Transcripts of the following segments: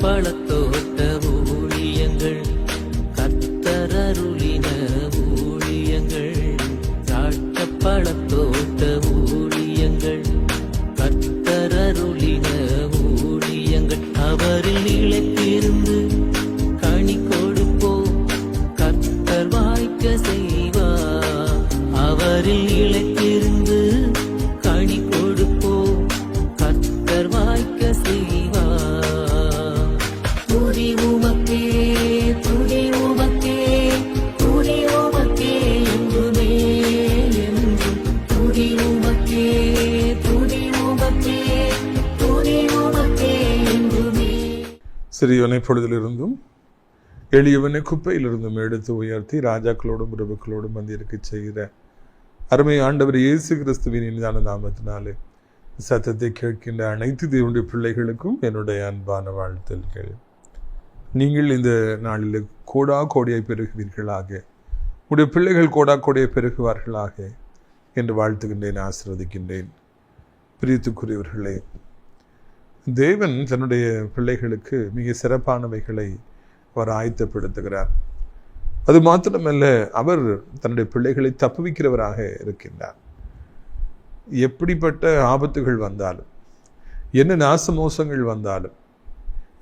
பழத்தோட்ட ஊழியங்கள், கத்தரருளின ஊழியங்கள், திராட்சை பழத்தோட்ட ஊழியங்கள், கத்தரருளின ஊழியங்கள். அவரில் நிலைத்திருந்து கனி கொடுப்போம், கத்தர் வாய்க்க செய்வார். அவரில் நிலைத்திருந்து கனி கொடுப்போம், கத்தர் வாய்க்க செய்வார். துதி உமக்கே, துதி உமக்கே, துதி உமக்கே என்றுமே என்றும். துதி உமக்கே, துதி உமக்கே, துதி உமக்கே என்றுமே. சிறியவனை பொழுதிலிருந்தும் எளியவனை குப்பையிலிருந்தும் எடுத்து உயர்த்தி ராஜாக்களோடும் பிரபுக்களோடும் வந்திருக்க செய்கிற அருமை ஆண்டவர் இயேசு கிறிஸ்துவின் இனிதான நாமத்தினாலே சத்தத்தை கேட்கின்ற அனைத்து தேவனுடைய பிள்ளைகளுக்கும் என்னுடைய அன்பான வாழ்த்தல்கள். நீங்கள் இந்த நாளில் கோடா கோடியை பெருகுவீர்களாக, உடைய பிள்ளைகள் கோடா கோடியை பெருகுவார்களாக என்று வாழ்த்துகின்றேன், ஆசீர்வதிக்கின்றேன். பிரியத்துக்குரியவர்களே, தேவன் தன்னுடைய பிள்ளைகளுக்கு மிக சிறப்பானவைகளை அவர் ஆயத்தப்படுத்துகிறார். அது மாத்திரமல்ல, அவர் தன்னுடைய பிள்ளைகளை தப்புவிக்கிறவராக இருக்கின்றார். எப்படிப்பட்ட ஆபத்துகள் வந்தாலும், என்ன நாசமோசங்கள் வந்தாலும்,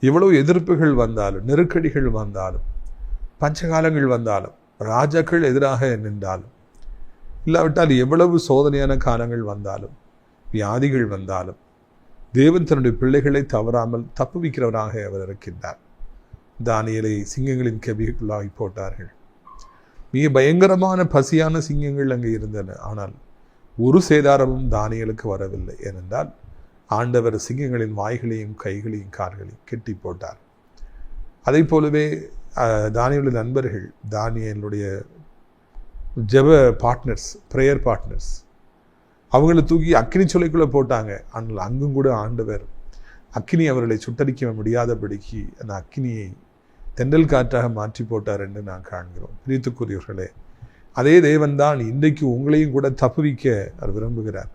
எவ்வளவு எதிர்ப்புகள் வந்தாலும், நெருக்கடிகள் வந்தாலும், பஞ்சகாலங்கள் வந்தாலும், ராஜாக்கள் எதிராக நின்றாலும், இல்லாவிட்டால் எவ்வளவு சோதனையான காலங்கள் வந்தாலும், வியாதிகள் வந்தாலும், தேவன் தன்னுடைய பிள்ளைகளை தவறாமல் தப்புவிக்கிறவராக அவர் இருக்கின்றார். தானியேலை சிங்கங்களின் கெபிக்குள்ளாகி போட்டார்கள். மிக பயங்கரமான பசியான சிங்கங்கள் அங்கே இருந்தன. ஆனால் ஒரு சேதாரமும் தானியேலுக்கு வரவில்லை. ஏனென்றால் ஆண்டவர் சிங்கங்களின் வாய்களையும் கைகளையும் கால்களையும் கெட்டி போட்டார். அதை போலவே தானியேலுடைய நண்பர்கள், தானியேலுடைய ஜெப பார்ட்னர்ஸ், ப்ரேயர் பார்ட்னர்ஸ், அவங்களை தூக்கி அக்கினி சூளைக்குள்ளே போட்டாங்க. ஆனால் அங்கும் கூட ஆண்டவர் அக்கினி அவர்களை சுட்டரிக்க முடியாதபடிக்கு அந்த அக்கினியை தென்றல் காற்றாக மாற்றி போட்டார் என்று நான் காண்கிறோம். பிரியத்துக்குரியவர்களே, அதே தேவன்தான் இன்றைக்கு உங்களையும் கூட தப்புவிக்க அவர் விரும்புகிறார்.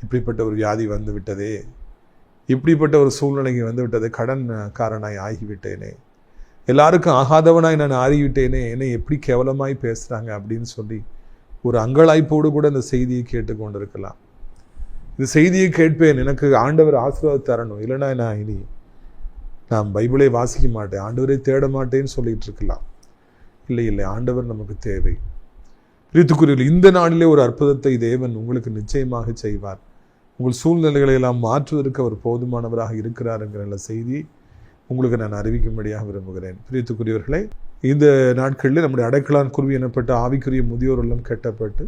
இப்படிப்பட்ட ஒரு வியாதி வந்து விட்டதே, இப்படிப்பட்ட ஒரு சூழ்நிலைக்கு வந்து விட்டதே, கடன்காரனாய் ஆகிவிட்டேனே, எல்லாருக்கும் ஆகாதவனாய் நான் ஆகிவிட்டேனே, என்னை எப்படி கேவலமாய் பேசுகிறாங்க அப்படின்னு சொல்லி ஒரு அங்கலாய்ப்போடு கூட இந்த செய்தியை கேட்டுக்கொண்டிருக்கலாம். இந்த செய்தியை கேட்பேன், எனக்கு ஆண்டவர் ஆசீர்வாதம் தரணும், இல்லைன்னா நான் பைபிளை வாசிக்க மாட்டேன், ஆண்டவரை தேட மாட்டேன்னு சொல்லிட்டு இருக்கலாம். இல்லை, ஆண்டவர் நமக்கு தேவை. பிரியத்துக்குரியவர்களே, இந்த நாளிலே ஒரு அற்புதத்தை தேவன் உங்களுக்கு நிச்சயமாக செய்வார். உங்கள் சூழ்நிலைகளை எல்லாம் மாற்றுவதற்கு அவர் போதுமானவராக இருக்கிறார் என்கிற நல்ல செய்தியை உங்களுக்கு நான் அறிவிக்கும்படியாக விரும்புகிறேன். பிரியத்துக்குரியவர்களே, இந்த நாட்களில் நம்முடைய அடைக்கலான் குருவி எனப்பட்ட ஆவிக்குரிய முதியோர் எல்லாம் கட்டப்பட்டு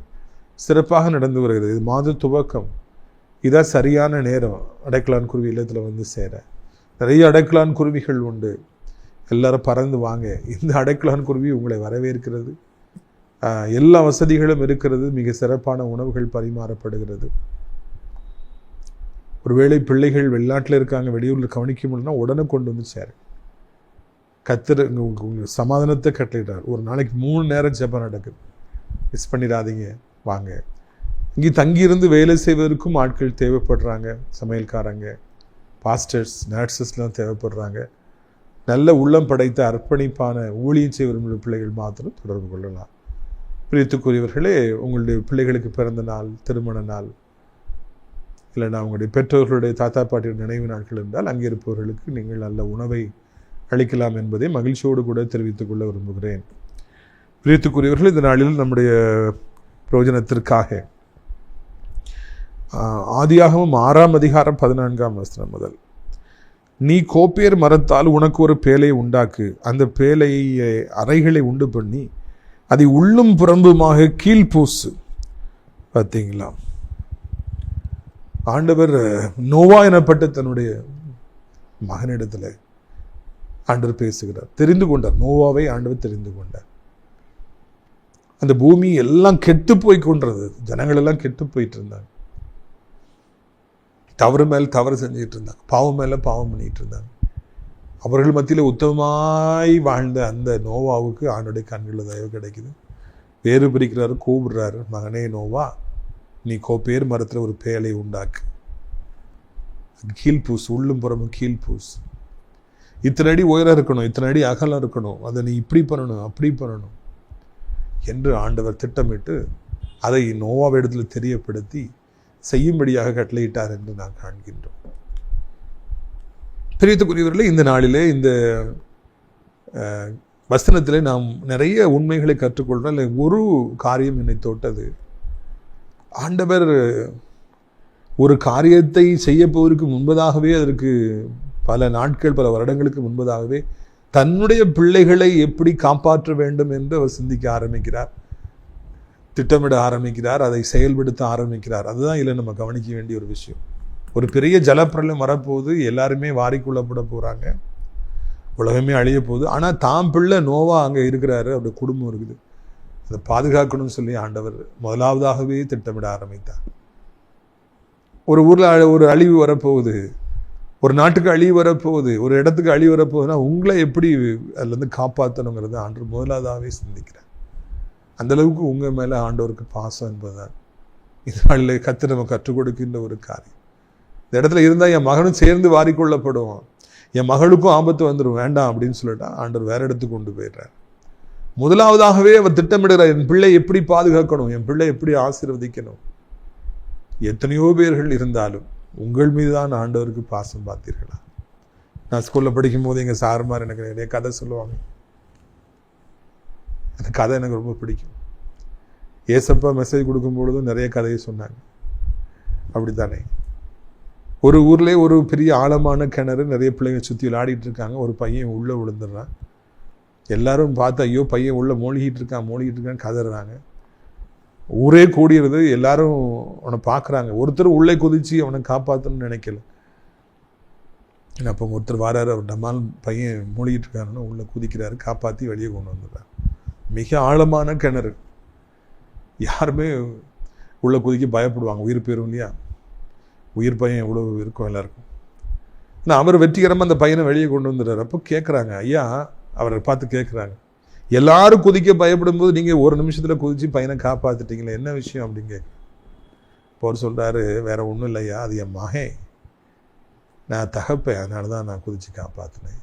சிறப்பாக நடந்து வருகிறது. இது மாத துவக்கம். இதான் சரியான நேரம் அடைக்கலான் குருவி இல்லத்தில் வந்து சேர. நிறைய அடைக்கலான் குருவிகள் உண்டு, எல்லாரும் பறந்து வாங்க. இந்த அடைக்கலான் குருவி உங்களை வரவேற்கிறது. எல்லா வசதிகளும் இருக்கிறது, மிக சிறப்பான உணவுகள் பரிமாறப்படுகிறது. ஒருவேளை பிள்ளைகள் வெளிநாட்டில் இருக்காங்க, வெளியூரில் கவனிக்க முடியும்னா உடனே கொண்டு வந்து சேர. கத்தர் சமாதானத்தை கட்டளிட்டார். ஒரு நாளைக்கு 3 நேரம் ஜெபம் நடக்குது, மிஸ் பண்ணிடாதீங்க, வாங்க. இங்கே தங்கியிருந்து வேலை செய்வதற்கும் ஆட்கள் தேவைப்படுறாங்க. சமையல்காரங்க, பாஸ்டர்ஸ், நர்சஸ்லாம் தேவைப்படுறாங்க. நல்ல உள்ளம் படைத்த அர்ப்பணிப்பான ஊழியம் செய்ய விரும்புகிற பிள்ளைகள் மாத்திரம் தொடர்பு கொள்ளலாம். பிரியத்துக்குரியவர்களே, உங்களுடைய பிள்ளைகளுக்கு பிறந்த நாள், திருமண நாள், இல்லைன்னா உங்களுடைய பெற்றோர்களுடைய தாத்தா பாட்டியோட நினைவு நாட்கள் இருந்தால் அங்கே இருப்பவர்களுக்கு நீங்கள் நல்ல உணவை அளிக்கலாம் என்பதை மகிழ்ச்சியோடு கூட தெரிவித்துக் கொள்ள விரும்புகிறேன். பிரியத்துக்குரியவர்கள், இந்த நாளில் நம்முடைய பிரயோஜனத்திற்காக ஆதியாகமம் 6ஆம் அதிகாரம் 14ஆம் வசனம் முதல், நீ கோப்பேர் மரத்தால் உனக்கு ஒரு பேலை உண்டாக்கு, அந்த பேலையை அறைகளை உண்டு பண்ணி அதை உள்ளும் புறம்புமாக கீழ்பூசு. பார்த்தீங்களா, ஆண்டவர் நோவா எனப்பட்ட தன்னுடைய மகனிடத்தில் ஆண்டவர் பேசுகிறார். தெரிந்து கொண்டார், நோவாவை ஆண்டவர் தெரிந்து கொண்டார். அந்த பூமி எல்லாம் கெட்டு போய் கொண்டது, ஜனங்கள் எல்லாம் கெட்டு போயிட்டு இருந்தாங்க, தவறு மேல் தவறு செஞ்சுட்டு இருந்தாங்க, பாவம் மேல பாவம் பண்ணிட்டு இருந்தாங்க. அவர்கள் மத்தியில் உத்தமமாய் வாழ்ந்த அந்த நோவாவுக்கு ஆண்டோடைய கண்களில் தயவு கிடைக்குது. வேறு பிரிக்கிறாரு, கூப்பிடுறாரு, மகனே நோவா, நீ கோப்பேர் மரத்தில் ஒரு பேலை உண்டாக்கு, கீழ்பூஸ், உள்ளும் புறமும் கீழ்பூஸ். இத்தனை அடி உயரம் இருக்கணும், இத்தனை அடி அகலம் இருக்கணும், அதை நீ இப்படி பண்ணணும் அப்படி பண்ணணும் என்று ஆண்டவர் திட்டமிட்டு அதை நோவாவிடத்தில் தெரியப்படுத்தி செய்யும்படியாக கட்டளையிட்டார் என்று நாம் காண்கின்றோம். பிரியத்துக்குரியவர்களே, இந்த நாளிலே இந்த வசனத்திலே நாம் நிறைய உண்மைகளை கற்றுக்கொள்கிறோம். ஒரு காரியம் என்னை தொட்டது. ஆண்டவர் ஒரு காரியத்தை செய்ய போவதற்கு முன்பதாகவே, அதற்கு பல நாட்கள் பல வருடங்களுக்கு முன்பதாகவே தன்னுடைய பிள்ளைகளை எப்படி காப்பாற்ற வேண்டும் என்று அவர் சிந்திக்க ஆரம்பிக்கிறார், திட்டமிட ஆரம்பிக்கிறார், அதை செயல்படுத்த ஆரம்பிக்கிறார். அதுதான் இதில் நம்ம கவனிக்க வேண்டிய ஒரு விஷயம். ஒரு பெரிய ஜலப்பிரளயம் வரப்போகுது, எல்லாருமே வாரிக்கொள்ளப்பட போகிறாங்க, உலகமே அழிய போகுது. ஆனால் தாம் பிள்ளை நோவா அங்கே இருக்கிறாரு, அவருடைய குடும்பம் இருக்குது, அதை பாதுகாக்கணும்னு சொல்லி ஆண்டவர் முதலாவதாகவே திட்டமிட ஆரம்பித்தார். ஒரு ஊரில் ஒரு அழிவு வரப்போகுது, ஒரு நாட்டுக்கு அழிவு வரப்போகுது, ஒரு இடத்துக்கு அழிவு வரப்போகுதுன்னா உங்களை எப்படி அதுலேருந்து காப்பாற்றணுங்கிறத ஆண்டவர் முதலாவதாகவே சிந்திக்கிறார். அந்தளவுக்கு உங்கள் மேலே ஆண்டவருக்கு பாசம் என்பதுதான் இதனால கற்று நம்ம கற்றுக் கொடுக்கின்ற ஒரு காரியம். இந்த இடத்துல இருந்தால் என் மகனும் சேர்ந்து வாரிக்கொள்ளப்படுவான், என் மகளுக்கும் ஆபத்து வந்துடும், வேண்டாம் அப்படின்னு சொல்லிட்டா ஆண்டவர் வேற இடத்துக்கு கொண்டு போயிடுறார். முதலாவதாகவே அவர் திட்டமிடுகிறார், என் பிள்ளை எப்படி பாதுகாக்கணும், என் பிள்ளை எப்படி ஆசீர்வதிக்கணும். எத்தனையோ பேர்கள் இருந்தாலும் உங்கள் மீது தான் ஆண்டவருக்கு பாசம் பார்த்தீர்களா? நான் ஸ்கூலில் படிக்கும் போது எங்கள் சார்மார் எனக்கு நிறைய கதை சொல்லுவாங்க. அந்த கதை எனக்கு ரொம்ப பிடிக்கும். ஏசப்பா மெசேஜ் கொடுக்கும் பொழுதும் நிறைய கதையை சொன்னாங்க. அப்படித்தானே, ஒரு ஊர்லேயே ஒரு பெரிய ஆழமான கிணறு, நிறைய பிள்ளைங்க சுற்றி விளையாடிட்டு இருக்காங்க. ஒரு பையன் உள்ளே விழுந்துடுறான். எல்லாரும் பார்த்து ஐயோ பையன் உள்ளே மூழ்கிட்டு இருக்கான் கதறாங்க. ஊரே கூடிடுது, எல்லாரும் அவனை பார்க்குறாங்க. ஒருத்தர் உள்ளே குதிச்சு அவனை காப்பாற்றணும்னு நினைக்கல. அப்போ ஒருத்தர் வராரு, அவர் டமால் பையன் மூழ்கிட்டு இருக்காருன்னு உள்ளே குதிக்கிறாரு, காப்பாற்றி வெளியே கொண்டு வந்துடுறாரு. மிக ஆழமான கிணறு, யாருமே உள்ளே குதிக்க பயப்படுவாங்க, உயிர் போயிடும் இல்லையா, உயிர் பையன் எவ்வளோ இருக்கும் எல்லாருக்கும். ஆனால் அவர் வெற்றிகரமாக அந்த பையனை வெளியே கொண்டு வந்துடுறாரு. அப்போ கேட்குறாங்க, ஐயா அவரை பார்த்து கேட்குறாங்க, எல்லாரும் குதிக்க பயப்படும் போது நீங்கள் ஒரு நிமிஷத்தில் குதித்து பையனை காப்பாற்றிட்டீங்களே, என்ன விஷயம் அப்படின்னு கேட்குறேன். இப்போ அவர் சொல்கிறாரு, வேற ஒன்றும் இல்லையா, அது என் மகன், நான் தகப்பேன், அதனால தான் நான் குதித்து காப்பாற்றினேன்.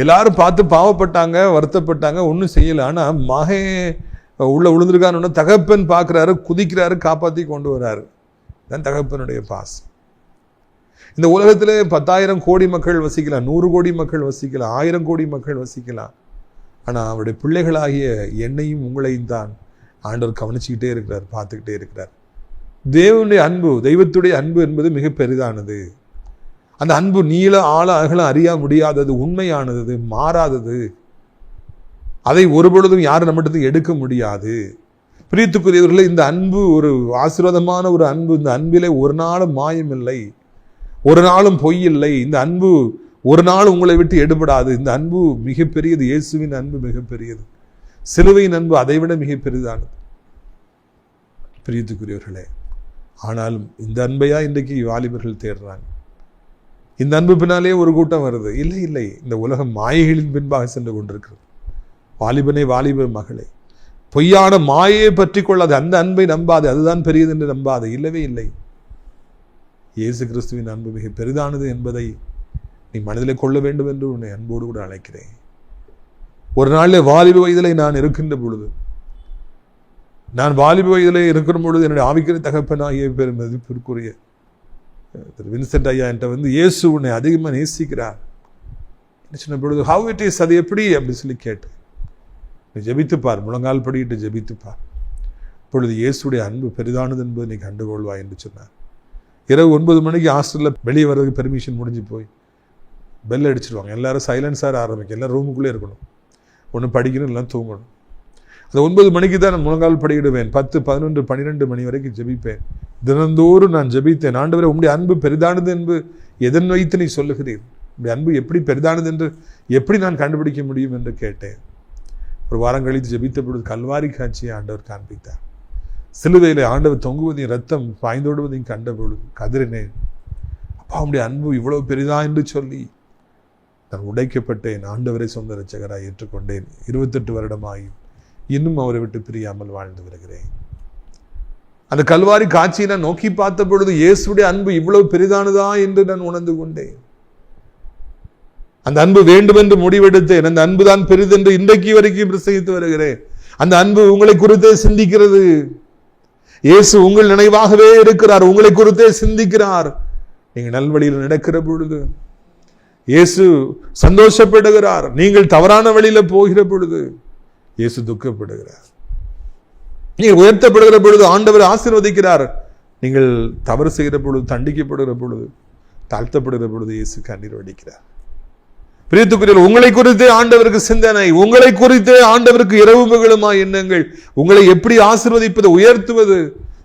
எல்லாரும் பார்த்து பாவப்பட்டாங்க, வருத்தப்பட்டாங்க, ஒன்றும் செய்யலை. ஆனால் மகன் உள்ள விழுந்திருக்கான்னு தகப்பன் பார்க்குறாரு, குதிக்கிறாரு, காப்பாற்றி கொண்டு வர்றாரு. தான் தகப்பனுடைய பாசம். இந்த உலகத்தில் 10,000 கோடி மக்கள் வசிக்கலாம், 100 கோடி மக்கள் வசிக்கலாம், 1000 கோடி மக்கள் வசிக்கலாம். ஆனால் அவருடைய பிள்ளைகளாகிய என்னையும் உங்களையும் தான் ஆண்டவர் கவனிச்சுக்கிட்டே இருக்கிறார், பார்த்துக்கிட்டே இருக்கிறார். தேவனுடைய அன்பு, தெய்வத்துடைய அன்பு என்பது மிக பெரிதானது. அந்த அன்பு நீள ஆழ அகலம் அறிய முடியாதது, உண்மையானது, மாறாதது. அதை ஒருபொழுதும் யாரும் நம்மிடத்துக்கு எடுக்க முடியாது. பிரியத்துக்குரியவர்களே, இந்த அன்பு ஒரு ஆசீர்வாதமான ஒரு அன்பு. இந்த அன்பிலே ஒரு நாளும் மாயம் இல்லை, ஒரு நாளும் பொய் இல்லை. இந்த அன்பு ஒரு நாள் உங்களை விட்டு எடுபடாது. இந்த அன்பு மிகப்பெரியது. இயேசுவின் அன்பு மிகப்பெரியது. சிலுவையின் அன்பு அதைவிட மிக பெரிதானது. பிரியத்துக்குரியவர்களே, ஆனாலும் இந்த அன்பையா இன்றைக்கு வாலிபர்கள் தேடுறாங்க. இந்த அன்பு பின்னாலே ஒரு கூட்டம் வருது. இல்லை இல்லை, இந்த உலகம் மாயைகளின் பின்பாக சென்று கொண்டிருக்கிறது. வாலிபனே, வாலிப மகளே, பொய்யான மாயையை பற்றி கொள்ளாது, அந்த அன்பை நம்பாது, அதுதான் பெரியது என்று நம்பாது. இல்லவே இல்லை. இயேசு கிறிஸ்துவின் அன்பு மிக பெரிதானது என்பதை நீ மனதிலே கொள்ள வேண்டும் என்று உன்னை அன்போடு கூட அழைக்கிறேன். ஒரு நாளில் வாலிப வயதிலே நான் இருக்கின்ற பொழுது, நான் வாலிப வயதிலே இருக்கிற பொழுது என்னுடைய ஆவிக்கிற தகப்பனாகிய பெரும் மதிப்பிற்குரிய திரு வின்சென்ட் ஐயா என்கிட்ட இயேசு உன்னை அதிகமாக நேசிக்கிறார் சொன்ன பொழுது, ஹவ் இட் இஸ், அது எப்படி அப்படின்னு சொல்லி கேட்டு, நீ ஜெபித்துப்பார், முழங்கால் படிக்கிட்டு ஜெபித்துப்பார், இப்பொழுது இயேசுடைய அன்பு பெரிதானது என்பது நீ கண்டுகொள்வாய் என்று சொன்னார். இரவு 9 மணிக்கு ஹாஸ்டலில் வெளியே வர்றதுக்கு பெர்மிஷன் முடிஞ்சு போய் பெல் அடிச்சிருவாங்க. எல்லாரும் சைலன்ஸாக ஆரம்பிக்கும், எல்லாம் ரூமுக்குள்ளே இருக்கணும், ஒன்று படிக்கணும், எல்லாம் தூங்கணும். அந்த 9 மணிக்கு தான் நான் முழங்கால் படிக்கிடுவேன். 10, 11, 12 மணி வரைக்கும் ஜெபிப்பேன். தினந்தோறும் நான் ஜெபித்தேன். ஆண்டவரே, உங்களுடைய அன்பு பெரிதானது என்று எதன் வைத்து நீ சொல்லுகிறீர்? உங்களுடைய அன்பு எப்படி பெரிதானது என்று எப்படி நான் கண்டுபிடிக்க முடியும் என்று கேட்டேன். ஒரு வாரம் கழித்து ஜெபித்த பொழுது கல்வாரி காட்சியை ஆண்டவர் காண்பித்தார். சிலுவையில் ஆண்டவர் தொங்குவதையும் ரத்தம் பாய்ந்தோடுவதையும் கண்ட பொழுது கதறினேன். அப்பா, அவனுடைய அன்பு இவ்வளவு பெரிதா என்று சொல்லி நான் உடைக்கப்பட்டேன். ஆண்டவரை சொந்த இரட்சகராய் ஏற்றுக்கொண்டேன். 28 வருடமாயும் இன்னும் அவரை விட்டு பிரியாமல் வாழ்ந்து வருகிறேன். அந்த கல்வாரி காட்சியை நான் நோக்கி பார்த்த பொழுது இயேசுடைய அன்பு இவ்வளவு பெரிதானதா என்று நான் உணர்ந்து கொண்டேன். அந்த அன்பு வேண்டும் என்று முடிவெடுத்தேன். அந்த அன்பு தான் பெரிதென்று இன்றைக்கு வரைக்கும் பிரசங்கித்து வருகிறேன். அந்த அன்பு உங்களை குறித்தே சிந்திக்கிறது. இயேசு உங்கள் நினைவாகவே இருக்கிறார், உங்களை குறித்தே சிந்திக்கிறார். நீங்கள் நல்வழியில் நடக்கிற பொழுது இயேசு சந்தோஷப்படுகிறார். நீங்கள் தவறான வழியில போகிற பொழுது இயேசு துக்கப்படுகிறார். நீங்கள் உயர்த்தப்படுகிற பொழுது ஆண்டவர் ஆசீர்வதிக்கிறார். நீங்கள் தவறு செய்கிற பொழுது, தண்டிக்கப்படுகிற பொழுது, தாழ்த்தப்படுகிற பொழுது இயேசு கண்ணீர் வடிக்கிறார். பிரியத்துக்குரியவர், உங்களை குறித்தே ஆண்டவருக்கு சிந்தனை, உங்களை குறித்தே ஆண்டவருக்கு இரவு பகலுமா எண்ணங்கள். உங்களை எப்படி ஆசீர்வதிப்பது, உயர்த்துவது,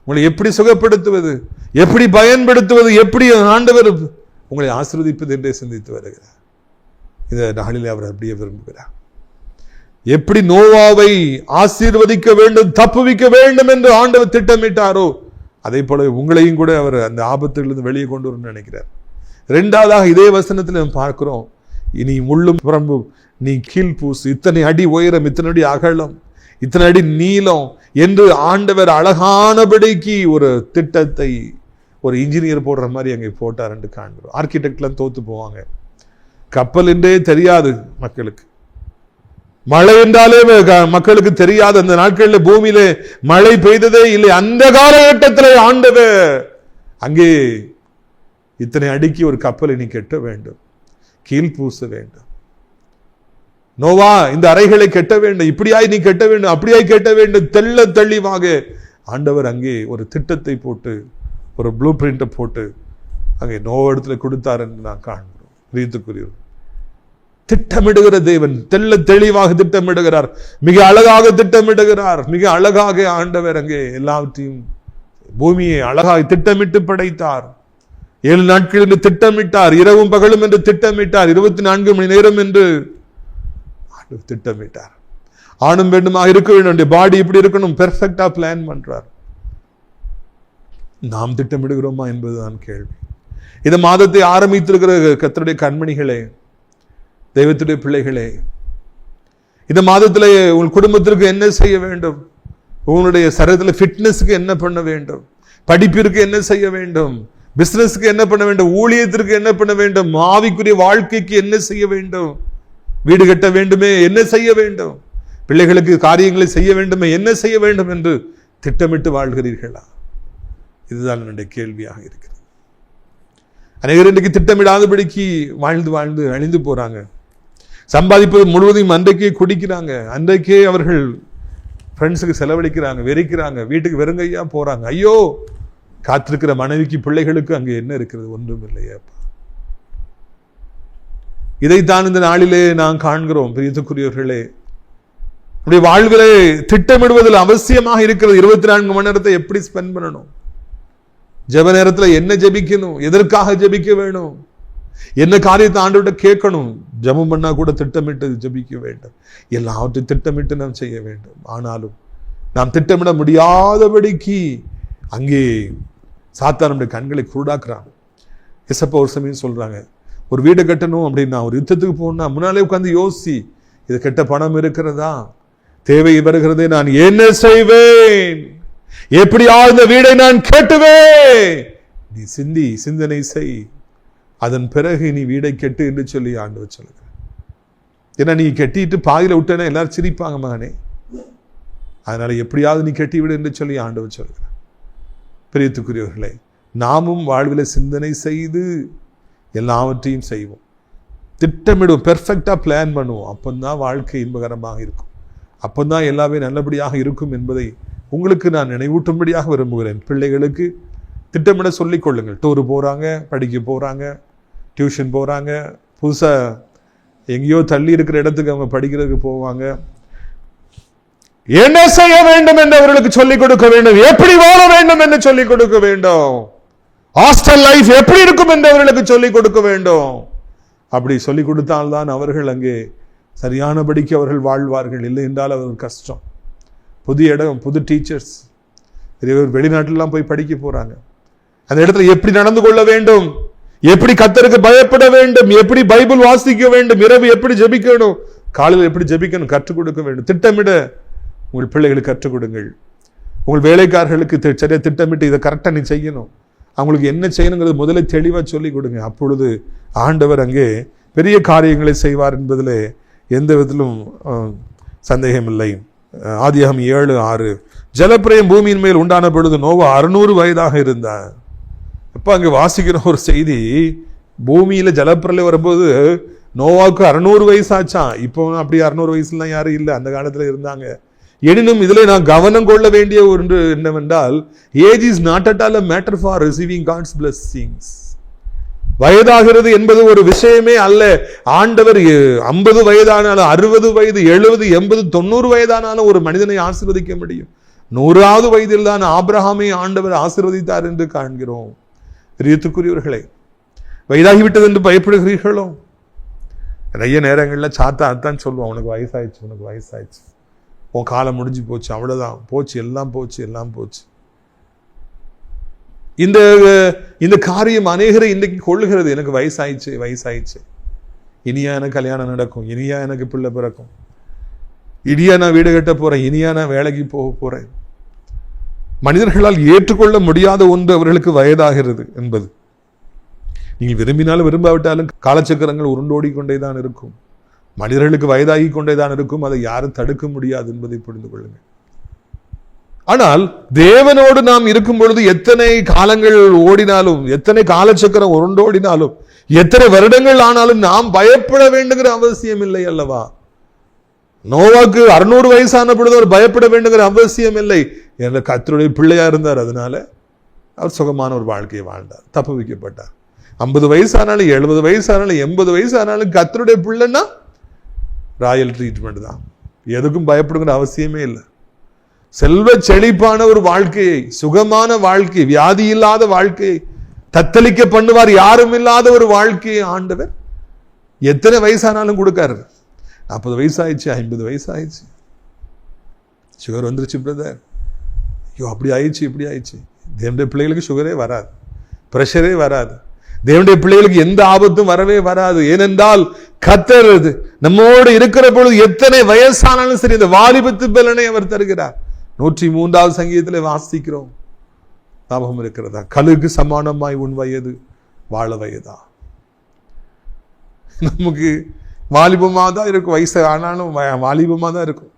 உங்களை எப்படி சுகப்படுத்துவது, எப்படி பயன்படுத்துவது, எப்படி ஆண்டவர் உங்களை ஆசீர்வதிப்பது என்றே சிந்தித்து வருகிறார். இந்த நாளிலே அவர் அப்படியே விரும்புகிறார். எப்படி நோவாவை ஆசீர்வதிக்க வேண்டும், தப்புவிக்க வேண்டும் என்று ஆண்டவர் திட்டமிட்டாரோ அதே போல உங்களையும் கூட அவர் அந்த ஆபத்திலிருந்து வெளியே கொண்டு வரணும்னு நினைக்கிறார். இரண்டாவதாக இதே வசனத்தில் நாம் பார்க்கிறோம், இனி முள்ளும் புறம்பும் நீ கீழ் பூசு, இத்தனை அடி உயரம், இத்தனை அடி அகலம், இத்தனை அடி நீளம் என்று ஆண்டவர் அழகானபடிக்கு ஒரு திட்டத்தை ஒரு இன்ஜினியர் போடுற மாதிரி அங்கே போட்டார் என்று காண்கிறோம். ஆர்கிடெக்ட்லாம் தோத்து போவாங்க. கப்பல் என்றே தெரியாது மக்களுக்கு, மழை என்றாலே மக்களுக்கு தெரியாது. அந்த நாட்களில் பூமியில மழை பெய்ததே இல்லை. அந்த காலகட்டத்தில் ஆண்டவர் அங்கே இத்தனை அடிக்கு ஒரு கப்பலை நீ கட்ட வேண்டும், கீழ் பூச வேண்டும். நோவா, இந்த அறைகளை கட்ட வேண்டும், இப்படியாய் நீ கட்ட வேண்டும், அப்படியாய் கட்ட வேண்டும். தெள்ள தெளிவாக ஆண்டவர் அங்கே ஒரு திட்டத்தை போட்டு, ஒரு ப்ளூ பிரிண்டை போட்டு அங்கே நோவா இடத்துல கொடுத்தார் என்று நான் காண்கிறோம். பிரியத்துக்குரியவர், திட்டமிடுகிற தேவன் தெள்ள தெளிவாக திட்டமிடுகிறார், மிக அழகாக திட்டமிடுகிறார். மிக அழகாக ஆண்டவர் அங்கே எல்லாவற்றையும், பூமியை அழகாக திட்டமிட்டு படைத்தார். 7 நாட்கள் என்று திட்டமிட்டார், இரவும் பகலும் என்று திட்டமிட்டார், 24 மணி நேரம் என்று திட்டமிட்டார். ஆணும் பெண்ணுமாக இருக்க வேண்டும், பாடி இப்படி இருக்கணும், பெர்ஃபெக்டா பிளான் பண்றார். நாம் திட்டமிடுகிறோமா என்பதுதான் கேள்வி. இந்த மாதத்தை ஆரம்பித்திருக்கிற கர்த்தருடைய கண்மணிகளே, தெய்வத்துடைய பிள்ளைகளே, இந்த மாதத்திலே உங்கள் குடும்பத்திற்கு என்ன செய்ய வேண்டும், உங்களுடைய சரீரத்தில் ஃபிட்னஸ்க்கு என்ன பண்ண வேண்டும், படிப்பிற்கு என்ன செய்ய வேண்டும், பிசினஸ்க்கு என்ன பண்ண வேண்டும், ஊழியத்திற்கு என்ன பண்ண வேண்டும், ஆவிக்குரிய வாழ்க்கைக்கு என்ன செய்ய வேண்டும், வீடு கட்ட வேண்டுமே என்ன செய்ய வேண்டும், பிள்ளைகளுக்கு காரியங்களை செய்ய வேண்டுமே என்ன செய்ய வேண்டும் என்று திட்டமிட்டு வாழ்கிறீர்களா? இதுதான் என்னுடைய கேள்வியாக இருக்கிறது. அநேகர் இன்றைக்கு திட்டமிடாதபடிக்கு வாழ்ந்து வாழ்ந்து அழிந்து போறாங்க. சம்பாதிப்பது முழுவதையும் அன்றைக்கே குடிக்கிறாங்க, அன்றைக்கே அவர்கள் ஃப்ரெண்ட்ஸுக்கு செலவழிக்கிறாங்க, வெறிக்கிறாங்க, வீட்டுக்கு வெறுங்கையா போறாங்க. ஐயோ, காத்திருக்கிற மனைவிக்கு பிள்ளைகளுக்கு அங்கே என்ன இருக்கிறது? ஒன்றும் இல்லையாப்பா. இதைத்தான் இந்த நாளிலே நாம் காண்கிறோம். பிரியத்துக்குரியவர்களே, நம்முடைய வாழ்விலே திட்டமிடுவதில் அவசியமாக இருக்கிறது. 24 மணி நேரத்தை எப்படி ஸ்பெண்ட் பண்ணணும், ஜெப நேரத்தில் என்ன ஜெபிக்கணும், எதற்காக ஜெபிக்க வேணும், என்ன காரியத்தை ஆண்டவர்கிட்ட கேட்கணும், ஜெபம் பண்ணா கூட திட்டமிட்டு ஜெபிக்க வேண்டும். எல்லாவற்றையும் திட்டமிட்டு நாம் செய்ய வேண்டும். ஆனாலும் நாம் திட்டமிட முடியாதபடிக்கு அங்கே சாத்தான் நம்முடைய கண்களை குருடாக்குறான். இசப்பா ஒரு சமயம் சொல்றாங்க, ஒரு வீடு கட்டணும் அப்படின்னா, ஒரு யுத்தத்துக்கு போகணும்னா முன்னாலே உட்காந்து யோசி, இது கெட்ட பணம் இருக்கிறதா, தேவை வருகிறதே, நான் என்ன செய்வேன், எப்படியா இந்த வீடை நான் கட்டுவேன். நீ சிந்தனை செய், அதன் பிறகு நீ வீடை கெட்டு என்று சொல்லி ஆண்டவர் சொல்லுங்க. ஏன்னா நீ கட்டிட்டு பாதியில விட்டேன்னா எல்லாரும் சிரிப்பாங்க மகனே, அதனால எப்படியாவது நீ கட்டி விடு என்று சொல்லி ஆண்டவர் சொல்லுங்க. பிரியத்துக்குரியவர்களே, நாமும் வாழ்வில் சிந்தனை செய்து எல்லாவற்றையும் செய்வோம், திட்டமிடுவோம், பெர்ஃபெக்டா பிளான் பண்ணுவோம். அப்பந்தான் வாழ்க்கை இன்பகரமாக இருக்கும், அப்பந்தான் எல்லாமே நல்லபடியாக இருக்கும் என்பதை உங்களுக்கு நான் நினைவூட்டும்படியாக விரும்புகிறேன். பிள்ளைகளுக்கு திட்டமிட சொல்லிக் கொள்ளுங்கள். டூரு போறாங்க, படிக்க போறாங்க, டியூஷன் போறாங்க, புதுசா எங்கேயோ தள்ளி இருக்கிற இடத்துக்கு அவங்க படிக்கிறதுக்கு போவாங்க. என்ன செய்ய வேண்டும் என்று அவர்களுக்கு சொல்லிக் கொடுக்க வேண்டும், எப்படி வாழ வேண்டும் என்று சொல்லிக் கொடுக்க வேண்டும், ஹாஸ்டல் லைஃப் எப்படி இருக்கும் என்று அவர்களுக்கு சொல்லிக் கொடுக்க வேண்டும். அப்படி சொல்லிக் கொடுத்தால்தான் அவர்கள் அங்கே சரியானபடிக்கு அவர்கள் வாழ்வார்கள். இல்லை என்றால் அவர்கள் கஷ்டம். புதிய இடம், புது டீச்சர்ஸ், வெளிநாட்டிலாம் போய் படிக்க போறாங்க. அந்த இடத்துல எப்படி நடந்து கொள்ள வேண்டும், எப்படி கர்த்தருக்கு பயப்பட வேண்டும், எப்படி பைபிள் வாசிக்க வேண்டும், இரவு எப்படி ஜெபிக்கணும், காலையில் எப்படி ஜெபிக்கணும் கற்றுக் கொடுக்க வேண்டும். திட்டமிட உங்கள் பிள்ளைகளுக்கு கற்றுக் கொடுங்கள். உங்கள் வேலைக்காரர்களுக்கு சரியா திட்டமிட்டு இதை கரெக்டாக நீ செய்யணும், அவங்களுக்கு என்ன செய்யணுங்கிறது முதல்ல தெளிவாக சொல்லிக் கொடுங்க. அப்பொழுது ஆண்டவர் அங்கே பெரிய காரியங்களை செய்வார் என்பதிலே எந்த விதத்திலும் சந்தேகமில்லை. ஆதியாகமம் 7:6 ஜலப்பிரளயம் பூமியின் மேல் உண்டான பொழுது நோவா 600 வயதாக இருந்தார். இப்போ அங்கே வாசிக்கிற ஒரு செய்தி, பூமியில ஜலப்பிரளயம் வரும்போது நோவாவுக்கு 600 வயசாச்சான். இப்போ அப்படி 600 வயசுலாம் யாரும் இல்லை, அந்த காலத்துல இருந்தாங்க. எனினும் இதில் நான் கவனம் கொள்ள வேண்டிய ஒன்று என்னவென்றால், age is not at all a matter for receiving God's blessings. வயதாகிறது என்பது ஒரு விஷயமே அல்ல. ஆண்டவர் 50 வயதானாலும் 60 வயது 70 80 90 வயதானாலும் ஒரு மனிதனை ஆசீர்வதிக்க முடியும். 100வது வயதில் தான் ஆபிரகாமை ஆண்டவர் ஆசீர்வதித்தார் என்று காண்கிறோம். பிரியத்துக்குரியவர்களே, வயதாகிவிட்டது என்று பயப்படுகிறீர்களோ? நிறைய நேரங்களில் சாத்தா அதான் சொல்லுவோம், உனக்கு வயசாயிடுச்சு, உனக்கு வயசாயிடுச்சு, உன் காலம் முடிஞ்சு போச்சு, அவ்வளோதான் போச்சு, எல்லாம் போச்சு, எல்லாம் போச்சு. இந்த காரியம் அநேகரை இன்றைக்கு கொள்ளுகிறது. எனக்கு வயசாயிடுச்சு, வயசாயிடுச்சு, இனியா எனக்கு கல்யாணம் நடக்கும், இனியா எனக்கு பிள்ளை பிறக்கும், இனியா நான் வீடு கட்ட போறேன், இனியா நான் வேலைக்கு போக போறேன். மனிதர்களால் ஏற்றுக்கொள்ள முடியாத ஒன்று அவர்களுக்கு வயதாகிறது என்பது. நீங்கள் விரும்பினாலும் விரும்பாவிட்டாலும் காலச்சக்கரங்கள் உருண்டோடி கொண்டேதான் இருக்கும். மனிதர்களுக்கு வயதாகி கொண்டேதான் இருக்கும். அதை யாரும் தடுக்க முடியாது என்பதை புரிந்து கொள்ளுங்கள். ஆனால் தேவனோடு நாம் இருக்கும் பொழுது எத்தனை காலங்கள் ஓடினாலும், எத்தனை காலச்சக்கரம் உருண்டோடினாலும், எத்தனை வருடங்கள் ஆனாலும் நாம் பயப்பட வேண்டுங்கிற அவசியம் இல்லை அல்லவா? நோவாக்கு 600 வயசான பொழுது அவர் பயப்பட வேண்டுங்கிற அவசியம் இல்லை. என்ற கர்த்தருடைய பிள்ளையா இருந்தார். அதனால அவர் சுகமான ஒரு வாழ்க்கையை வாழ்ந்தார், தப்பு வைக்கப்பட்டார். 50 வயசானாலும் 70 வயசானாலும் 80 வயசானாலும் கர்த்தருடைய பிள்ளைன்னா ராயல் ட்ரீட்மெண்ட் தான். எதுக்கும் பயப்படுங்கிற அவசியமே இல்லை. செல்வ செழிப்பான ஒரு வாழ்க்கையை, சுகமான வாழ்க்கை, வியாதி இல்லாத வாழ்க்கையை, தத்தளிக்க பண்ணுவார் யாரும் இல்லாத ஒரு வாழ்க்கையை ஆண்டவர் எத்தனை வயசானாலும் கொடுக்காரு. 40 வயசாயிடுச்சு, 50 வயசாயிடுச்சு, சுகர் வந்துருச்சு பிரதர், ஐயோ அப்படி ஆயிடுச்சு, இப்படி ஆயிடுச்சு. தேவனுடைய பிள்ளைகளுக்கு சுகரே வராது, பிரஷரே வராது. தேவனுடைய பிள்ளைகளுக்கு எந்த ஆபத்தும் வரவே வராது. ஏனென்றால் கர்த்தர் நம்மோடு இருக்கிற பொழுது எத்தனை வயசானாலும் சரி இந்த வாலிபத்து பலனை அவர் தருகிறார். 103வது சங்கீதத்தில் வாசிக்கிறோம், ஞாபகம் இருக்கிறதா? கழுகு சமானமாய் உன் வயது வாழ வயதா. நமக்கு வாலிபமாக தான் இருக்கும், வயசு ஆனாலும் வாலிபமாக தான் இருக்கும்.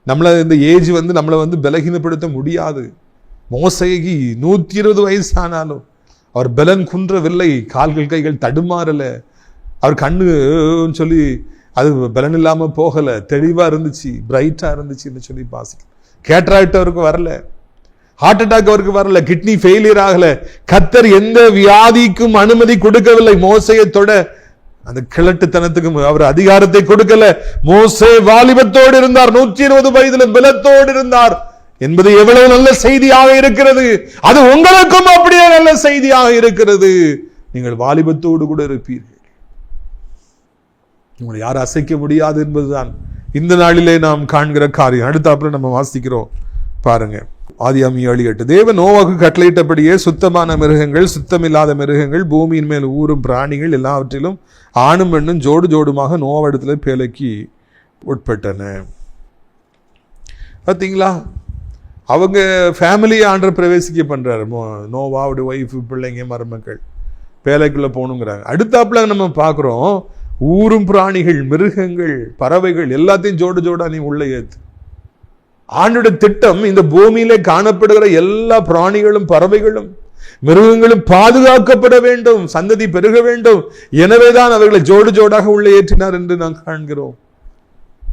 நம்மளை இந்த ஏஜ் நம்மளை பலகீனப்படுத்த முடியாது. மோசேக்கு 120 வயசானாலும் அவர் பலன் குன்றவில்லை, கால்கள் கைகள் தடுமாறல, அவர் கண்ணு சொல்லி அது பலன் இல்லாம போகல, தெளிவா இருந்துச்சு, பிரைட்டா இருந்துச்சுன்னு சொல்லி பாசிக்க. கேட்ராக்ட் அவருக்கு வரல, ஹார்ட் அட்டாக் அவருக்கு வரல, கிட்னி ஃபெயிலியர் ஆகல. கர்த்தர் எந்த வியாதிக்கும் அனுமதி கொடுக்கவில்லை. மோசையை தொட அந்த கிழட்டுத்தனத்துக்கும் அவர் அதிகாரத்தை கொடுக்கல. மோசே வாலிபத்தோடு இருந்தார், 120 வயதுல பலத்தோடு இருந்தார் என்பது எவ்வளவு நல்ல செய்தியாக இருக்கிறது. அது உங்களுக்கும் அப்படியே நல்ல செய்தியாக இருக்கிறது. நீங்கள் வாலிபத்தோடு கூட இருப்பீர்கள். உங்களை யாரும் அசைக்க முடியாது என்பதுதான் இந்த நாளிலே நாம் காண்கிற காரியம். அடுத்தாப்புல நம்ம வாசிக்கிறோம் பாருங்க, ஆதியாகமம் 7:8. தேவன் நோவாவுக்கு கட்டளையிட்டபடியே சுத்தமான மிருகங்கள், சுத்தமில்லாத மிருகங்கள், பூமியின் மேல் ஊறும் பிராணிகள் எல்லாவற்றிலும் ஆணும் பெண்ணும் ஜோடு ஜோடுமாக நோவாவிடத்துல பேலைக்கு உட்பட்டன. பார்த்தீங்களா, அவங்க ஃபேமிலியை ஆண்டவர் பிரவேசிக்க பண்றாரு. நோவாவுடைய ஒய்ஃப், பிள்ளைங்க, மருமக்கள் பேலைக்குள்ள போகணுங்கிறாங்க. அடுத்தாப்புல நம்ம பார்க்குறோம், ஊரும் பிராணிகள், மிருகங்கள், பறவைகள் எல்லாத்தையும் ஜோடு ஜோடா நீ உள்ள ஏத்து. ஆண்டோட திட்டம் இந்த பூமியிலே காணப்படுகிற எல்லா பிராணிகளும், பறவைகளும், மிருகங்களும் பாதுகாக்கப்பட வேண்டும், சந்ததி பெருக வேண்டும். எனவேதான் அவர்களை ஜோடு ஜோடாக உள்ள ஏற்றினார் என்று நாம் காண்கிறோம்.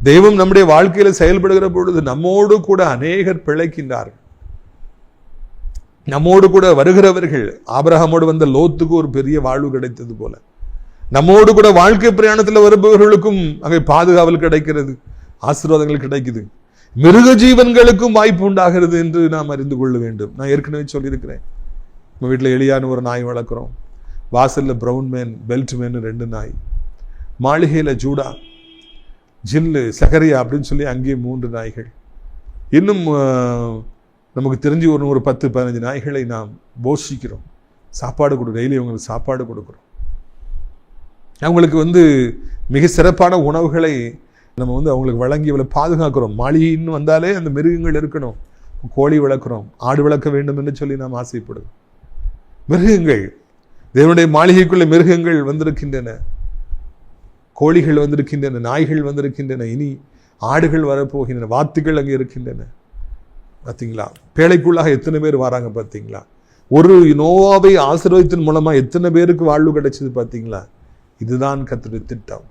தெய்வம் நம்முடைய வாழ்க்கையில செயல்படுகிற பொழுது நம்மோடு கூட அநேகர் பிழைக்கின்றார்கள். நம்மோடு கூட வருகிறவர்கள், ஆபிரகாமோடு வந்த லோத்துக்கு ஒரு பெரிய வாழ்வு கிடைத்தது போல, நம்மோடு கூட வாழ்க்கை பிரயாணத்தில் வருபவர்களுக்கும் அங்கே பாதுகாவல் கிடைக்கிறது, ஆசீர்வாதங்கள் கிடைக்குது. மிருக ஜீவன்களுக்கும் வாய்ப்பு உண்டாகிறது என்று நாம் அறிந்து கொள்ள வேண்டும். நான் ஏற்கனவே சொல்லியிருக்கிறேன், நம்ம வீட்டில் எளியான ஒரு நாய் வளர்க்குறோம், வாசல்ல பிரவுன் மேன், பெல்ட் மேன் 2 நாய், மாளிகையில ஜூடா, ஜில்லு, சகரியா அப்படின்னு சொல்லி அங்கேயே 3 நாய்கள். இன்னும் நமக்கு தெரிஞ்சு ஒரு 10-15 நாய்களை நாம் போஷிக்கிறோம், சாப்பாடு கொடுக்குறோம், டெய்லி அவங்களுக்கு சாப்பாடு கொடுக்குறோம். அவங்களுக்கு மிக சிறப்பான உணவுகளை நம்ம அவங்களுக்கு வழங்கி அவளை பாதுகாக்கிறோம். மாளிகைன்னு வந்தாலே அந்த மிருகங்கள் இருக்கணும். கோழி வளர்க்குறோம், ஆடு வளர்க்க வேண்டும் என்று சொல்லி நாம் ஆசைப்படுவோம். மிருகங்கள், தேவனுடைய மாளிகைக்குள்ள மிருகங்கள் வந்திருக்கின்றன. கோழிகள் வந்திருக்கின்றன, நாய்கள் வந்திருக்கின்றன, இனி ஆடுகள் வரப்போகின்றன, வாத்துகள் அங்கே இருக்கின்றன. பார்த்தீங்களா? பேழைக்குள்ளாக எத்தனை பேர் வராங்க பார்த்தீங்களா? ஒரு நோவாவை ஆசீர்வாதத்தின் மூலமா எத்தனை பேருக்கு வாழ்வு கிடைச்சது பார்த்தீங்களா? இதுதான் கர்த்தருடைய திட்டம்.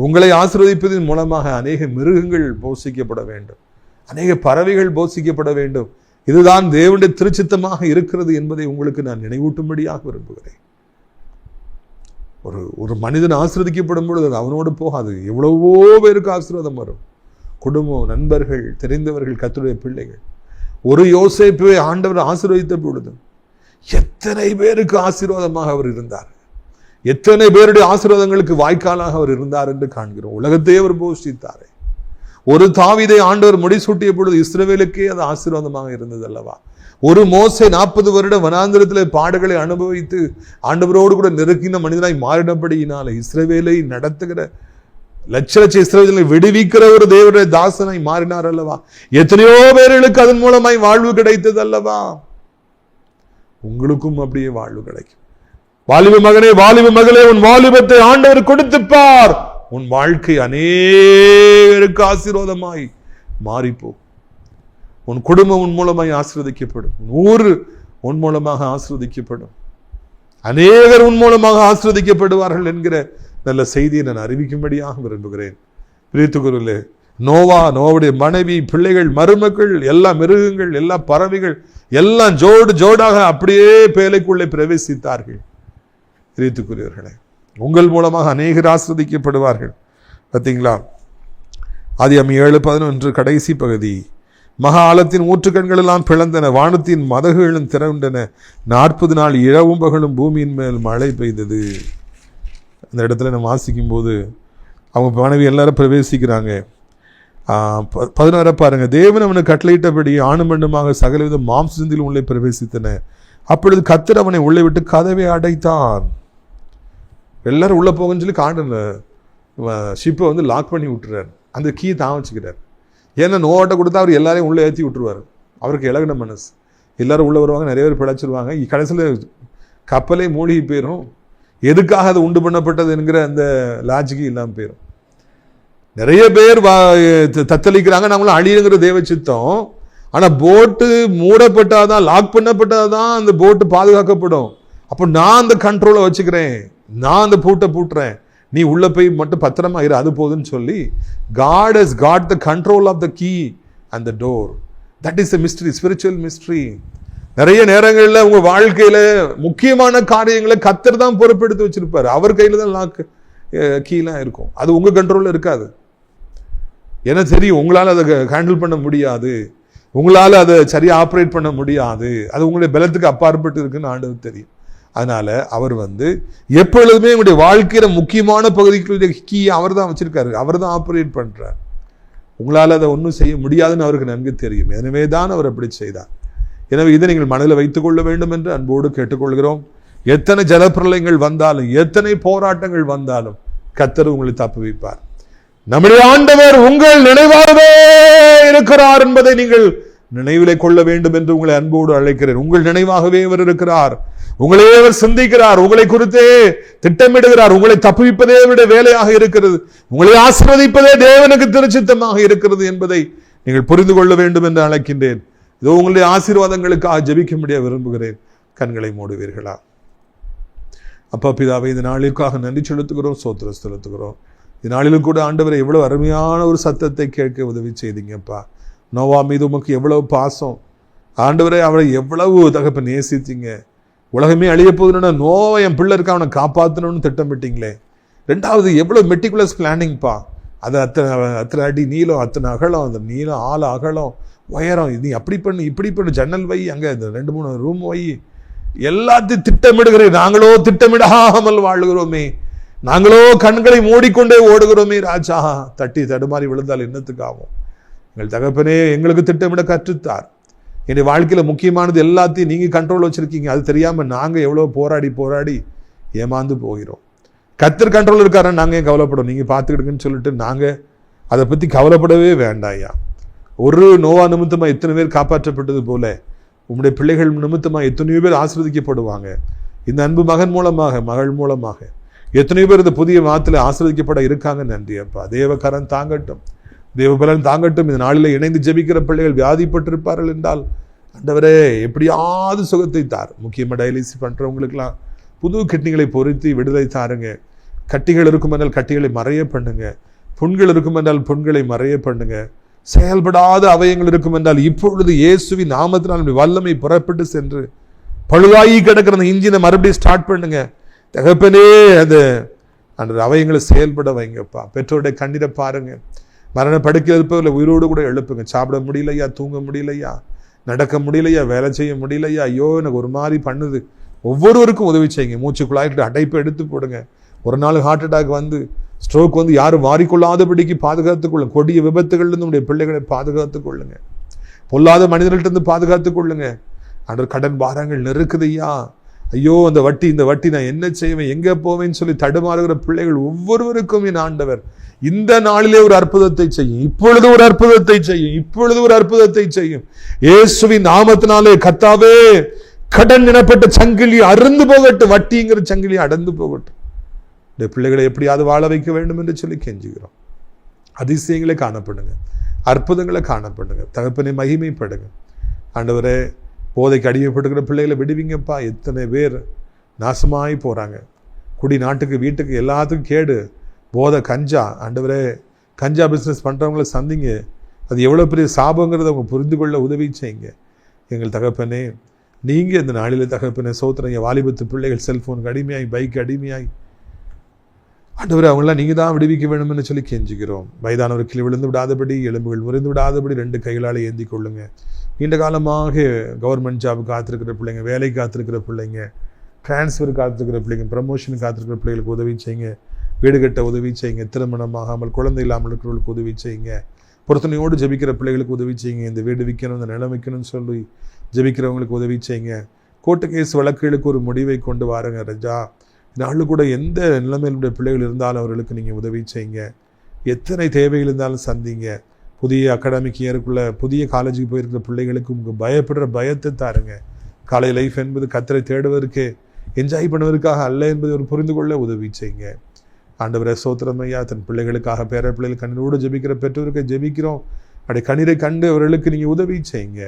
உங்களை ஆசீர்வதிப்பதன் மூலமாக அநேக மிருகங்கள் போஷிக்கப்பட வேண்டும், அநேக பறவைகள் போஷிக்கப்பட வேண்டும். இதுதான் தேவனுடைய திருச்சித்தமாக இருக்கிறது என்பதை உங்களுக்கு நான் நினைவூட்டும்படியாக விரும்புகிறேன். ஒரு மனிதன் ஆசீர்வதிக்கப்படும் பொழுது அவனோடு போகாது, எவ்வளவோ பேருக்கு ஆசீர்வாதம் வரும். குடும்பம், நண்பர்கள், தெரிந்தவர்கள், கர்த்தருடைய பிள்ளைகள். ஒரு யோசேப்பை ஆண்டவர் ஆசீர்வதித்த பொழுது எத்தனை பேருக்கு ஆசீர்வாதமாக அவர் இருந்தார், எத்தனை பேருடைய ஆசீர்வாதங்களுக்கு வாய்க்காலாக அவர் இருந்தார் என்று காண்கிறோம். உலகத்தையே அவர் போஷித்தார். ஒரு தாவீதை ஆண்டவர் முடிசூட்டிய பொழுது இஸ்ரவேலுக்கே அது ஆசீர்வாதமாக இருந்தது அல்லவா? ஒரு மோசே 40 வருடம் வனாந்திரத்தில் பாடுகளை அனுபவித்து ஆண்டவரோடு கூட நெருக்கின மனிதனாய் மாறினபடியினால இஸ்ரவேலை நடத்துகிற லட்ச இஸ்ரவேலை விடுவிக்கிற ஒரு தேவனுடைய தாசனாய் மாறினார் அல்லவா? எத்தனையோ பேர்களுக்கு அதன் மூலமாய் வாழ்வு கிடைத்தது அல்லவா? உங்களுக்கும் அப்படியே வாழ்வு கிடைக்கும். வாலிப மகனே, வாலிப மகளே, உன் வாலிபத்தை ஆண்டவர் கொடுத்து பார். உன் வாழ்க்கை அநேகருக்கு ஆசீர்வாதமாய் மாறிப்போ. உன் குடும்பம் உன் மூலமாய் ஆசீர்வதிக்கப்படும், ஊர் உன் மூலமாக ஆசீர்வதிக்கப்படும், அநேகர் உன் மூலமாக ஆசீர்வதிக்கப்படுவார்கள் என்கிற நல்ல செய்தியை நான் அறிவிக்கும்படியாக விரும்புகிறேன். பிரியத்துக்குரியவர்களே, நோவாவுடைய மனைவி, பிள்ளைகள், மருமக்கள், எல்லா மிருகங்கள், எல்லா பறவைகள் எல்லாம் ஜோடாக அப்படியே பேழைக்குள்ளே பிரவேசித்தார்கள். பிரியத்துக்குரியவர்களே, உங்கள் மூலமாக அநேகர் ஆசீர்வதிக்கப்படுவார்கள். பார்த்தீங்களா? ஆதியாகமம் 7:11 கடைசி பகுதி. மகா ஆழத்தின் ஊற்றுக்கண்கள் எல்லாம் பிளந்தன, வானத்தின் மதகுகளும் திறந்தன, 40 நாள் இரவும் பகலும் பூமியின் மேல் மழை பெய்தது. அந்த இடத்துல நம்ம வாசிக்கும் போது அவங்க மனைவி எல்லாரும் பிரவேசிக்கிறாங்க. 16 பாருங்க. தேவன் அவனுக்கு கட்டளையிட்டபடி ஆணும் பெண்ணுமாக சகலவித மாம்சத்தில் உள்ளே பிரவேசித்தன. அப்பொழுது கர்த்தர் அவனை உள்ளே விட்டு கதவை அடைத்தான். எல்லாரும் உள்ள போகன்னு சொல்லி காண்டல ஷிப்பை வந்து லாக் பண்ணி விட்டுறாரு. அந்த கீ தான் வச்சுக்கிறார். ஏன்னா நோட்டை கொடுத்தா அவர் எல்லாரையும் உள்ளே ஏற்றி விட்டுருவார். அவருக்கு இலகின மனசு. எல்லாரும் உள்ளே வருவாங்க, நிறைய பேர் பிழைச்சிருவாங்க. கடைசியில் கப்பலே மூழ்கி போயிடும். எதுக்காக அது உண்டு பண்ணப்பட்டது என்கிற அந்த லாஜிக்கு இல்லாமல் போயிடும். நிறைய பேர் தத்தளிக்கிறாங்க, நம்மளும் அழியுங்கிற தேவ சித்தம். ஆனால் போட்டு மூடப்பட்டாதான், லாக் பண்ணப்பட்டாதான் அந்த போட்டு பாதுகாக்கப்படும். அப்போ நான் அந்த கண்ட்ரோலை வச்சுக்கிறேன், நான் அந்த பூட்டை பூட்டுறேன், நீ உள்ள போய் மட்டும் பத்திரமா இரு, அது போதுன்னு சொல்லி God has got the control of the key and the door. That is a mystery, spiritual mystery. நிறைய நேரங்களில் உங்க வாழ்க்கையில முக்கியமான காரியங்களை கர்த்தர் தான் பொறுப்பெடுத்து வச்சிருப்பாரு. அவர் கையில தான் லாக் கீலாம் இருக்கும். அது உங்க கண்ட்ரோல்ல இருக்காது. ஏன்னா தெரியும், உங்களால் அதை ஹேண்டில் பண்ண முடியாது, உங்களால் அதை சரியா ஆப்ரேட் பண்ண முடியாது, அது உங்களுடைய பலத்துக்கு அப்பாற்பட்டு இருக்குன்னு ஆண்டவர் தெரியும். அதனால அவர் வந்து எப்பொழுதுமே உங்களுடைய வாழ்க்கையில முக்கியமான பகுதிகளுடைய கீயை அவர் தான் வச்சிருக்காரு, அவர் தான் ஆப்ரேட் பண்றார். உங்களால் அதை ஒன்றும் செய்ய முடியாதுன்னு அவருக்கு நன்கு தெரியும். எனவே தான் அவர் அப்படி செய்தார். எனவே இதை நீங்கள் மனதில் வைத்துக் கொள்ள வேண்டும் என்று அன்போடு கேட்டுக்கொள்கிறோம். எத்தனை ஜலப்பிரளயங்கள் வந்தாலும், எத்தனை போராட்டங்கள் வந்தாலும் கர்த்தர் உங்களை தப்புவிப்பார். நம்முடைய ஆண்டவர் உங்கள் நினைவாகவே இருக்கிறார் என்பதை நீங்கள் நினைவிலே கொள்ள வேண்டும் என்று உங்களை அன்போடு அழைக்கிறேன். உங்கள் நினைவாகவே அவர் இருக்கிறார், உங்களே அவர் சிந்திக்கிறார், உங்களை குறித்தே திட்டமிடுகிறார். உங்களை தப்புவிப்பதே விட வேலையாக இருக்கிறது, உங்களை ஆசீர்வதிப்பதே தேவனுக்கு திருச்சித்தமாக இருக்கிறது என்பதை நீங்கள் புரிந்து கொள்ள வேண்டும் என்று அழைக்கின்றேன். இதோ உங்களுடைய ஆசீர்வாதங்களுக்காக ஜெபிக்கும்படியாக விரும்புகிறேன். கண்களை மூடுவீர்களா? அப்பா பிதாவை, இந்த நாளிற்காக நன்றி செலுத்துகிறோம், ஸ்தோத்திரம் செலுத்துகிறோம். இந்த நாளிலும் கூட ஆண்டவரை எவ்வளவு அருமையான ஒரு சத்தத்தை கேட்க உதவி செய்தீங்கப்பா. நோவா மீது உமக்கு எவ்வளவு பாசம் ஆண்டவரை, அவரை எவ்வளவு தகப்ப நேசித்தீங்க. உலகமே அழிய போதுன்னா நோவா என் பிள்ளை இருக்க, அவனை காப்பாற்றணும்னு திட்டமிட்டீங்களே. ரெண்டாவது எவ்வளவு மெட்டிகுலஸ் பிளானிங்ப்பா. அது அத்தனை அடி நீளம், அத்தனை அகலம், அந்த நீளம் ஆழ அகலம் உயரம், நீ அப்படி பண்ணு இப்படி பண்ணு, ஜன்னல் வை, அங்கே இந்த 2-3 ரூம் வை, எல்லாத்தையும் திட்டமிடுகிறேன். நாங்களோ திட்டமிடாமல் வாழுகிறோமே, நாங்களோ கண்களை மூடிக்கொண்டே ஓடுகிறோமே ராஜா. தட்டி தடுமாறி விழுந்தால் என்னத்துக்கு ஆகும்? எங்கள் தகப்பனே எங்களுக்கு திட்டமிட கற்றுத்தார். என்னுடைய வாழ்க்கையில் முக்கியமானது எல்லாத்தையும் நீங்கள் கண்ட்ரோல் வச்சுருக்கீங்க. அது தெரியாமல் நாங்கள் எவ்வளோ போராடி ஏமாந்து போகிறோம். கர்த்தர் கண்ட்ரோல் இருக்காரன்னு நாங்கள் ஏன் கவலைப்படும்? நீங்கள் பார்த்துக்கிட்டுங்கன்னு சொல்லிட்டு நாங்கள் அதை பற்றி கவலைப்படவே வேண்டாயா. ஒரு நோவா நிமித்தமாக எத்தனை பேர் காப்பாற்றப்பட்டது போல உங்களுடைய பிள்ளைகள் நிமித்தமாக எத்தனையோ பேர் ஆசீர்வதிக்கப்படுவாங்க. இந்த அன்பு மகன் மூலமாக, மகள் மூலமாக, எத்தனையோ பேர் இந்த புதிய மாதத்தில் ஆசீர்வதிக்கப்பட இருக்காங்க. நன்றி அப்பா. தேவகரம் தாங்கட்டும், தேவபலன் தாங்கட்டும். இந்த நாளில் இணைந்து ஜெபிக்கிற பிள்ளைகள் வியாதிப்பட்டிருப்பார்கள் என்றால் ஆண்டவரே எப்படியாவது சுகத்தை தார். முக்கியமாக டயாலிசிஸ் பண்றவங்களுக்கெல்லாம் புது கிட்னிகளை பொருத்தி விடுதலை தாருங்க. கட்டிகள் இருக்கும் என்றால் கட்டிகளை மறைய பண்ணுங்க. புண்கள் இருக்கும் என்றால் புண்களை மறைய பண்ணுங்க. செயல்படாத அவயங்கள் இருக்கும் என்றால் இப்பொழுது இயேசுவின் நாமத்தினால் வல்லமை புறப்பட்டு சென்று பழுதாகி கிடக்கிற அந்த இன்ஜினை மறுபடியும் ஸ்டார்ட் பண்ணுங்க. தகப்பனே அந்த அவயங்களை செயல்பட வைங்கப்பா. பெற்றோருடைய கண்ணீரை பாருங்க. மரண படுக்கையில் இருப்பவர்களை உயிரோடு கூட எழுப்புங்க. சாப்பிட முடியலையா, தூங்க முடியலையா, நடக்க முடியலையா, வேலை செய்ய முடியலையா, ஐயோ எனக்கு ஒரு மாதிரி பண்ணுது, ஒவ்வொருவருக்கும் உதவி செய்யுங்க. மூச்சு குழாய்கிட்ட அடைப்பை எடுத்து போடுங்க. ஒரு நாள் ஹார்ட் அட்டாக் வந்து ஸ்ட்ரோக் வந்து யாரும் வாரிக்கொள்ளாதபடிக்கு பாதுகாத்துக் கொள்ளுங்க. கொடிய விபத்துகள்லேருந்து நம்முடைய பிள்ளைகளை பாதுகாத்துக் கொள்ளுங்க. பொல்லாத மனிதர்கள்ட்ட பாதுகாத்துக் கொள்ளுங்க. அன்று கடன் பாரங்கள் நெருக்குதையா, ஐயோ அந்த வட்டி இந்த வட்டி நான் என்ன செய்வேன், எங்க போவேன்னு சொல்லி தடுமாறுகிற பிள்ளைகள் ஒவ்வொருவருக்கும் என் ஆண்டவர் இந்த நாளிலே ஒரு அற்புதத்தை செய்யும். இப்பொழுது ஒரு அற்புதத்தை செய்யும். இப்பொழுது ஒரு அற்புதத்தை செய்யும். இயேசுவின் நாமத்தினாலே கர்த்தாவே கடன் எனப்பட்ட சங்கிலி அறுந்து போகட்டும். வட்டிங்கிற சங்கிலி அடர்ந்து போகட்டும். இந்த பிள்ளைகளை எப்படியாவது வாழ வைக்க வேண்டும் என்று சொல்லி கெஞ்சுகிறோம். அதிசயங்களை காணப்படுங்க, அற்புதங்களை காணப்படுங்க. தகப்பனை மகிமைப்படுங்க. ஆண்டவரே போதைக்கு அடிமைப்பட்டுக்கிற பிள்ளைகளை விடுவீங்கப்பா. எத்தனை பேர் நாசமாகி போகிறாங்க. குடி நாட்டுக்கு வீட்டுக்கு எல்லாத்துக்கும் கேடு. போதை கஞ்சா. ஆண்டவரே கஞ்சா பிஸ்னஸ் பண்ணுறவங்கள சந்திங்க. அது எவ்வளோ பெரிய சாபங்கிறத அவங்க புரிந்து கொள்ள உதவி செய்யுங்க. எங்கள் தகப்பனே நீங்கள் இந்த நாளில் தகப்பனே சோத்திரங்க. வாலிபத்து பிள்ளைகள் செல்ஃபோனுக்கு அடிமையாய், பைக்கு அடிமையாய், ஆண்டவரே அவங்களாம் நீங்கள் தான் விடுவிக்க வேணும்னு சொல்லி கெஞ்சுகிறோம். வயதானவர் கீழே விழுந்து விடாதபடி, எலும்புகள் முறிந்து விடாதபடி 2 கைகளால் ஏந்தி கொள்ளுங்க. நீண்ட காலமாக கவர்மெண்ட் ஜாப் காத்திருக்கிற பிள்ளைங்க, வேலை காத்திருக்கிற பிள்ளைங்க, டிரான்ஸ்ஃபர் காத்திருக்கிற பிள்ளைங்க, ப்ரமோஷன் காத்திருக்கிற பிள்ளைகளுக்கு உதவி செய்யுங்க. வீடு கட்ட உதவி செய்யுங்க. திருமணமாகாமல் குழந்தை இல்லாமல் இருக்கிறவர்களுக்கு உதவி செய்யுங்க. பொருத்தனையோடு ஜெபிக்கிற பிள்ளைகளுக்கு உதவி செய்யுங்க. இந்த வீடு விற்கணும், இந்த நிலம் விற்கணும்னு சொல்லி ஜெபிக்கிறவங்களுக்கு உதவி செய்யுங்க. கோர்ட்டு கேஸ் வழக்குகளுக்கு ஒரு முடிவை கொண்டு வாருங்க ரஜா. நாளில் கூட எந்த நிலைமையிலுடைய பிள்ளைகள் இருந்தாலும் அவர்களுக்கு நீங்கள் உதவி செய்யுங்க. எத்தனை தேவைகள் இருந்தாலும் சந்திங்க. புதிய அகாடமிக் இயருக்குள்ள புதிய காலேஜுக்கு போயிருக்கிற பிள்ளைகளுக்கு உங்களுக்கு பயப்படுற பயத்தை தாருங்க. காலை லைஃப் என்பது கர்த்தரை தேடுவதற்கு, என்ஜாய் பண்ணுவதற்காக அல்ல என்பதை ஒரு புரிந்து கொள்ள உதவி செய்யுங்க. ஆண்டவரே சோத்திரமையா, தன் பிள்ளைகளுக்காக பேர பிள்ளைகள் கண்ணீரோடு ஜெபிக்கிற பெற்றோருக்கு ஜெபிக்கிறோம். அப்படி கண்ணீரை கண்டு அவர்களுக்கு நீங்கள் உதவி செய்யுங்க.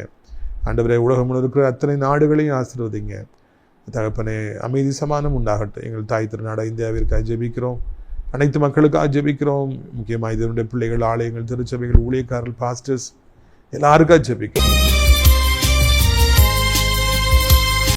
ஆண்டவரே உலகம் இருக்கிற அத்தனை நாடுகளையும் ஆசீர்வதிங்க. தகப்பனே அமைதி சமானம் உண்டாகட்டும். எங்கள் தாய் திருநாடு இந்தியாவிற்காக ஜெபிக்கிறோம். அனைத்து மக்களுக்காக ஜெபிக்கிறோம். முக்கியமாக இதனுடைய பிள்ளைகள், ஆலயங்கள், திருச்சபைகள், ஊழியக்காரர்கள், பாஸ்டர்ஸ் எல்லாருக்காக ஜெபிக்கிறோம்.